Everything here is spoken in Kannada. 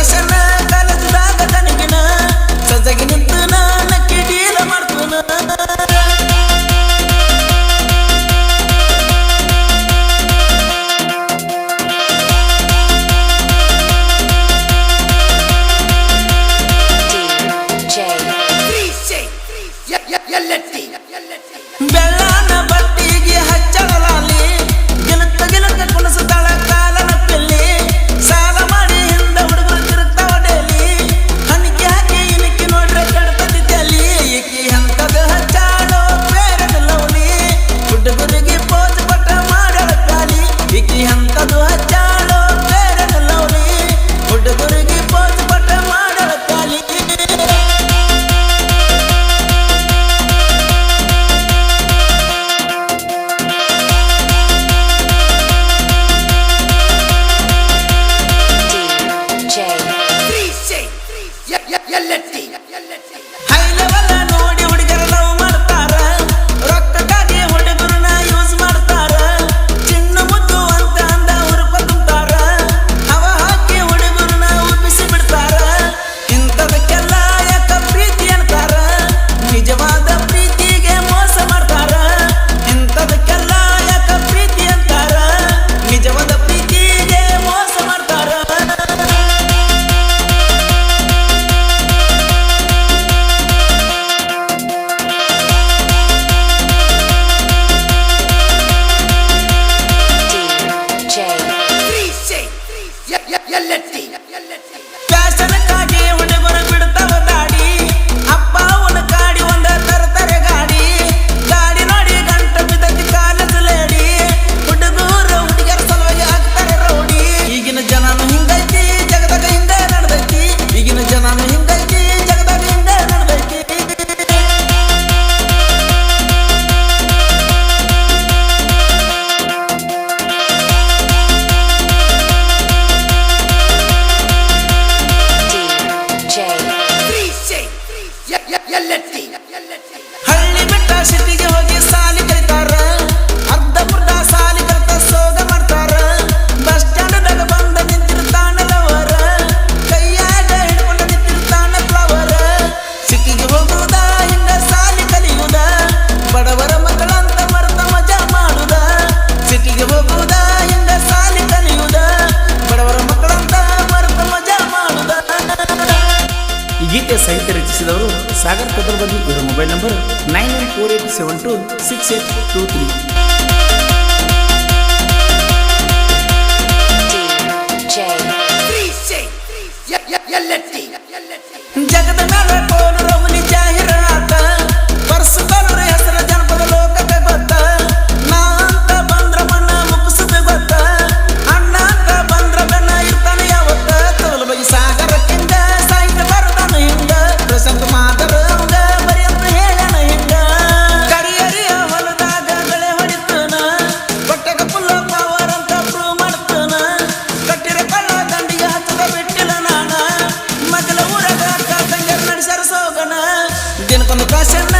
ಕಾಶನ ಕಾಲೇಜದಾಗ ತನಗಿನ ಸಜ್ಜಾಗಿ ನಿಂತು ನಕ್ಕಿ ಡೀಲ ಮಾಡ್ತನ ಬೆಳ್ಳನ ಬಟ್ಟಿಗೆ ಹಚ್ಚಡಲಾಲಿ ಗಿಲಕ್ಕ ಗಿಲಕ್ಕ ಕುಣಸುತ್ತಾಳ ಕಾಲನ ಪೆಲ್ಲಿ ಸಾಲ ಮಾಡಿ ಹಿಂದ ಹುಡುಗರು ತಿರುಗ್ತಾವ ಡೇಲಿ ಹಣಿಕೆ ಹಾಕಿ ಇಣಕಿ ನೋಡ್ರೆ ಕಡ್ತತಿ ತಲಿ ಈಕಿ ಎಂತದ ಹಚ್ಚಾಡೋ ಬೇರೆ ಲವ್ಲಿ ಹುಡುಗರಿಗೆ ಪೋಜ್ ಪಟ್ಟ ಮಾಡಳ ಖಾಲಿ ಈಕಿ ಎಂತದು ಹಚ್ಚಾಡೋ ಬೇರೆ ಲವ್ಲಿ ಹುಡುಗರಿಗೆ ಪೋಜ್ ಪಟ್ಟ ಮಾಡಳ ಖಾಲಿ ಹೈ ಲೆವೆಲ್ ನೋಡಿ ಹುಡುಗರ ಲವ್ ಮಾಡ್ತಾರ ರೊಕ್ಕಕ್ಕಾಗಿ ಹುಡುಗರನ್ನ ಯೂಸ್ ಮಾಡ್ತಾರ ಚಿನ್ನ ಮುದ್ದು ಅಂತ ಅಂದ ಹುರುಪ ತುಂಬ್ತಾರ ಹವ ಹಾಕಿ ಹುಡುಗರನ್ನ ಉಬ್ಬಿಸಿ ಬಿಡ್ತಾರ ಇಂಥದಕ್ಕೆಲ್ಲ ಯಾಕ ಪ್ರೀತಿ ಅಂತಾರ ನಿಜವಾದ ಪ್ರೀತಿಗೆ ಮೋಸ ಮಾಡ್ತಾರ ಇಂಥದಕ್ಕೆಲ್ಲ ಯಾಕ ಪ್ರೀತಿ ಅಂತಾರ ನಿಜವಾದ ಪ್ರೀತಿಗೆ ಮೋಸ ಮಾಡ್ತಾರ ಫ್ಯಾಷನ್ಕ್ಕಾಗಿ ಹುಡುಗರು ಬಿಡ್ತಾವ ದಾಡಿ ಅಪ್ಪ ಅವನ ಗಾಡಿ ಒಂದ ತರ್ತಾರೆ ಗಾಡಿ ಗಾಡಿ ನೋಡಿ ಗಂಟ ಬಿದ್ದತಿ ಕಾಲೇಜ್ ಲೇಡಿ ಹುಡುಗರು ಹುಡುಗಿಯರ ಸಲುವಾಗಿ ಆಗ್ತಾರೆ ರೌಡಿ ಈಗಿನ ಜನನು ಹಿಂಗೈತಿ ಜಗದಾಗ ಹಿಂದೆ ನಡೆದೈತಿ ಈಗಿನ ಜನನು ಹಿಂಗೈತಿ ಜಗದಾಗ ಹಿಂದೆ ನಡೆದೈತಿ ಹಳ್ಳಿ ಬಿಟ್ಟ ಸಿಟಿಗೆ ಹೋಗಿ ಸಾಲಿ ಕಲಿತಾರ ಅರ್ಧ ಮುರ್ಧ ಸಾಲಿ ಕಲಿತ ಸೋಗ ಮಾಡ್ತಾರ ಬಸ್ ಸ್ಟ್ಯಾಂಡ್ದಾಗ ಬಂದ ನಿಂತಿರ್ತಾನ ಲವರ ಕೈಯಾಗ ಹಿಡ್ಕೊಂಡ ನಿಂತಿರ್ತಾನ ಫ್ಲವರ ಸಿಟಿಗೆ ಹೋಗುವುದ ಹಿಂಗ ಸಾಲಿ ಕಲಿಯುವುದ ಬಡವರ ಮಕ್ಕಳಂತ ಮರ್ತ ಮಜಾ ಮಾಡುದ ಸಿಟಿಗೆ ಹೋಗುವುದ ಹಿಂಗ ಸಾಲಿ ಕಲಿಯುವುದ ಬಡವರ ಮಕ್ಕಳಂತ ಮರ್ತ ಮಜಾ ಮಾಡುದ ಈ ಗೀತೆ ಸಾಹಿತ್ಯ ರಚಿಸಿದವರು ಸಾಗರ್ ಕದರ್ಬಗಿ. ಇವರ ಮೊಬೈಲ್ ನಂಬರ್ 9148726823. ಜಗದ ಮೇಲೆ ಕೋಲು ರೌಲಿ ಜಾಹಿರಾತ ಪರ್ಸು ಕಲುರ ಹೆಸರ ಜನಪದ ಲೋಕಕ್ಕೆ ಗೊತ್ತ ನಾ ಅಂತ ಬಂದ್ರ ಮಣ್ಣ ಮುಗಿಸದೆ ಗೊತ್ತ ಅಣ್ಣ ಅಂತ ಬಂದ್ರ ಬೆನ್ನ ಇರ್ತಾನೆ ಯಾವತ್ತ ತೋಲು ಬಗಿ ಸಾಗರಕ್ಕಿಂದ ಸಾಹಿತ್ಯ ಬರದಾನ ಹಿಂಗ ಪ್ರಸಂಗ ಮಾತರ ಅವಂಗ ಬರಿ ಅಂತ ಹೇಳಣ ಹಿಂಗ ಕರಿಯರಿಯ ಹೊಲದಾಗ ಗಳೆ ಹೊಡಿತನ ಹೊಟ್ಟೆಗ ಫುಲ್ಲ ಪವರ್ ಅಂತ ಪ್ರೂವ್ ಮಾಡ್ತನ ಕಟ್ಟಿರ ಕಳ್ಳ ದಂಡಿಗೆ ಹಚ್ಚದ ಬಿಟ್ಟಿಲ್ಲ ನಾನ ಮಗಲ ಊರಾಗ ತಂಗ ನಡೆಸರ ಸೋಗನ ದಿನಕ್ಕೊಂದು ಕಾಶನ್ನ